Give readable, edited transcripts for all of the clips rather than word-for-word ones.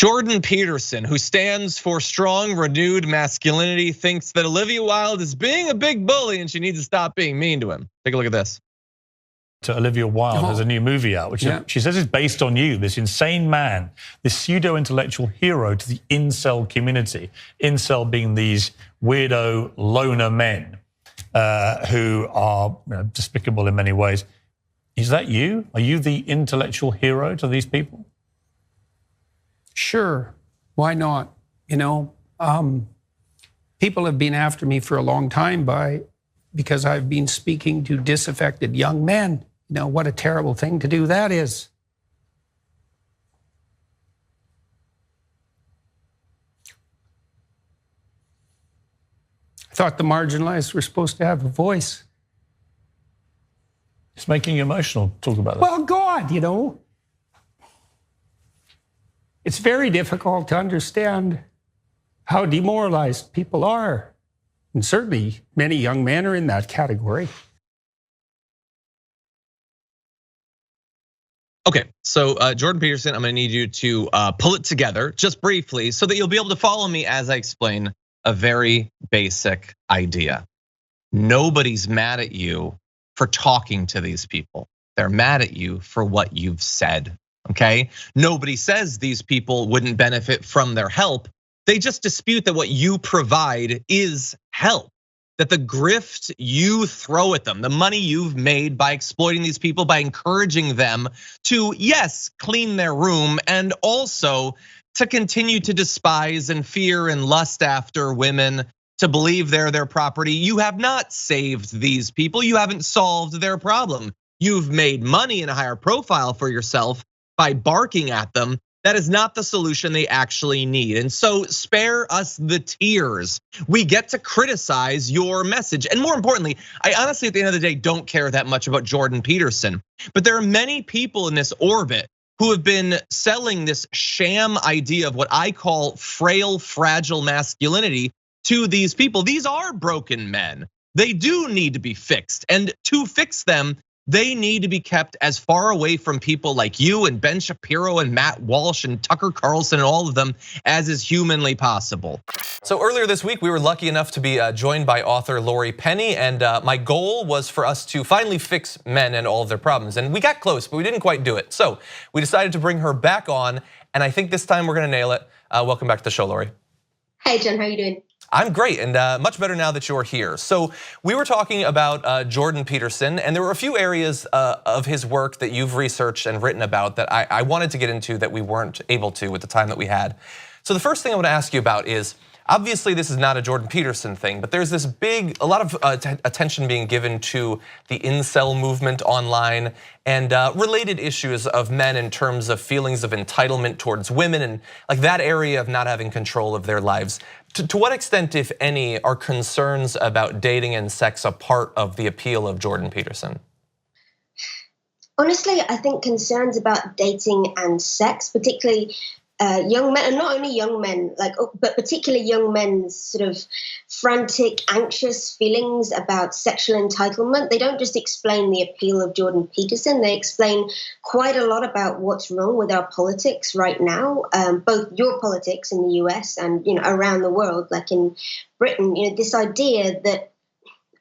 Jordan Peterson, who stands for strong, renewed masculinity, thinks that Olivia Wilde is being a big bully and she needs to stop being mean to him. Take a look at this. Olivia Wilde has a new movie out, which she says is based on you, this insane man, this pseudo-intellectual hero to the incel community. Incel being these weirdo loner men who are despicable in many ways. Is that you? Are you the intellectual hero to these people? Sure, why not? People have been after me for a long time because I've been speaking to disaffected young men. What a terrible thing to do that is. I thought the marginalized were supposed to have a voice. It's making you emotional. Talk about that. Well, God, it's very difficult to understand how demoralized people are. And certainly many young men are in that category. Okay, so Jordan Peterson, I'm gonna need you to pull it together just briefly so that you'll be able to follow me as I explain a very basic idea. Nobody's mad at you for talking to these people. They're mad at you for what you've said, okay? Nobody says these people wouldn't benefit from their help. They just dispute that what you provide is help. That the grift you throw at them, the money you've made by exploiting these people, by encouraging them to, yes, clean their room and also to continue to despise and fear and lust after women, to believe they're their property. You have not saved these people. You haven't solved their problem. You've made money and a higher profile for yourself by barking at them. That is not the solution they actually need. And so spare us the tears. We get to criticize your message. And more importantly, I honestly, at the end of the day, don't care that much about Jordan Peterson. But there are many people in this orbit who have been selling this sham idea of what I call frail, fragile masculinity to these people. These are broken men. They do need to be fixed. And to fix them, they need to be kept as far away from people like you and Ben Shapiro and Matt Walsh and Tucker Carlson and all of them as is humanly possible. So earlier this week, we were lucky enough to be joined by author Laurie Penny, and my goal was for us to finally fix men and all of their problems. And we got close, but we didn't quite do it. So we decided to bring her back on, and I think this time we're gonna nail it. Welcome back to the show, Laurie. Hey, John, how are you doing? I'm great, and much better now that you're here. So we were talking about Jordan Peterson, and there were a few areas of his work that you've researched and written about that I wanted to get into that we weren't able to with the time that we had. So the first thing I want to ask you about is, obviously this is not a Jordan Peterson thing, but there's this a lot of attention being given to the incel movement online and related issues of men in terms of feelings of entitlement towards women and like that area of not having control of their lives. To what extent, if any, are concerns about dating and sex a part of the appeal of Jordan Peterson? Honestly, I think concerns about dating and sex, particularly young men, and not only young men, but particularly young men's sort of frantic, anxious feelings about sexual entitlement. They don't just explain the appeal of Jordan Peterson. They explain quite a lot about what's wrong with our politics right now, both your politics in the US and around the world, like in Britain. This idea that,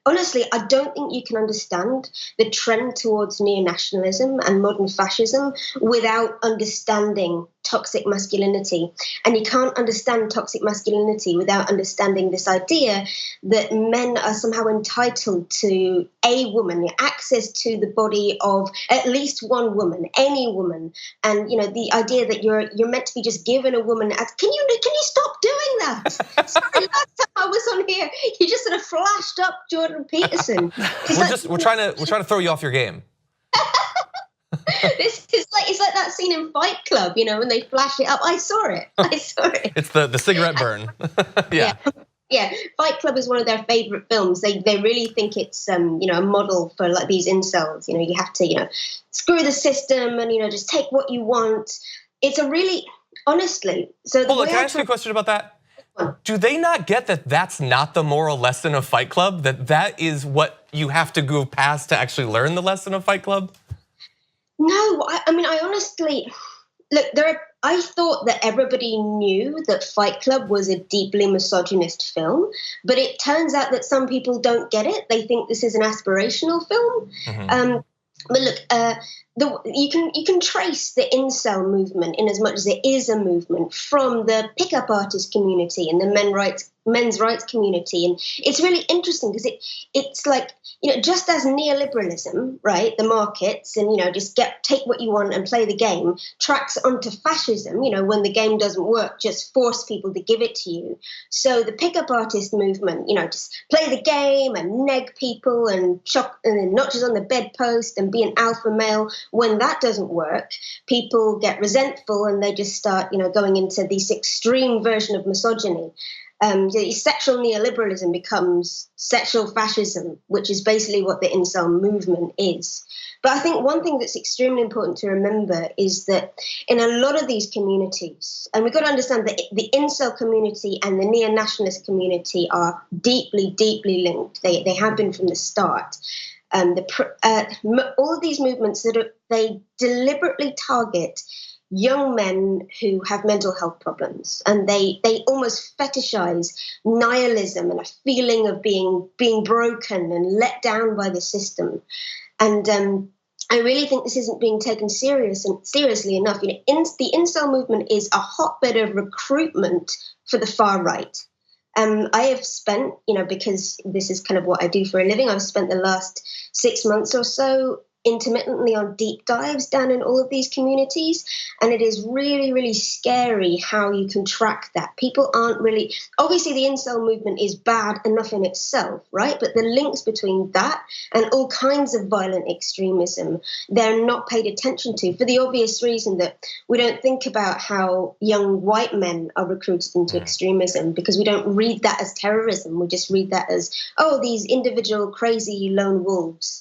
honestly, I don't think you can understand the trend towards neo-nationalism and modern fascism without understanding toxic masculinity. And you can't understand toxic masculinity without understanding this idea that men are somehow entitled to a woman, access to the body of at least one woman, any woman. And the idea that you're meant to be just given a woman. Can you stop doing that? Sorry, last time I was on here, you just sort of flashed up Jordan Peterson. We're trying to throw you off your game. It's like that scene in Fight Club, when they flash it up. I saw it. It's the cigarette burn. Yeah, Fight Club is one of their favorite films. They really think it's a model for like these incels. You have to screw the system and just take what you want. It's a really, honestly. So hold on, can I ask you a question about that? Do they not get that that's not the moral lesson of Fight Club? That is what you have to go past to actually learn the lesson of Fight Club? No, I mean, I honestly, look, there are I thought that everybody knew that Fight Club was a deeply misogynist film, but it turns out that some people don't get it. They think this is an aspirational film. But look, you can trace the incel movement in as much as it is a movement from the pickup artist community and the men's rights community, and it's really interesting because it's like, you know, just as neoliberalism, right, the markets and, you know, just take what you want and play the game, tracks onto fascism, you know, when the game doesn't work, just force people to give it to you. So the pickup artist movement, you know, just play the game and neg people and chop and notches on the bedpost and be an alpha male. When that doesn't work, people get resentful and they just start, you know, going into this extreme version of misogyny. Sexual neoliberalism becomes sexual fascism, which is basically what the incel movement is. But I think one thing that's extremely important to remember is that in a lot of these communities, and we've got to understand that the incel community and the neo-nationalist community are deeply, deeply linked. They have been from the start. All of these movements they deliberately target young men who have mental health problems, and they almost fetishize nihilism and a feeling of being broken and let down by the system. And I really think this isn't being taken seriously enough. You know, the incel movement is a hotbed of recruitment for the far right. I have spent, you know, because this is kind of what I do for a living, I've spent the last 6 months or so intermittently on deep dives down in all of these communities, and it is really, really scary how you can track that. People aren't really, obviously the incel movement is bad enough in itself, right? But the links between that and all kinds of violent extremism, they're not paid attention to, for the obvious reason that we don't think about how young white men are recruited into extremism, because we don't read that as terrorism. We just read that as, oh, these individual crazy lone wolves.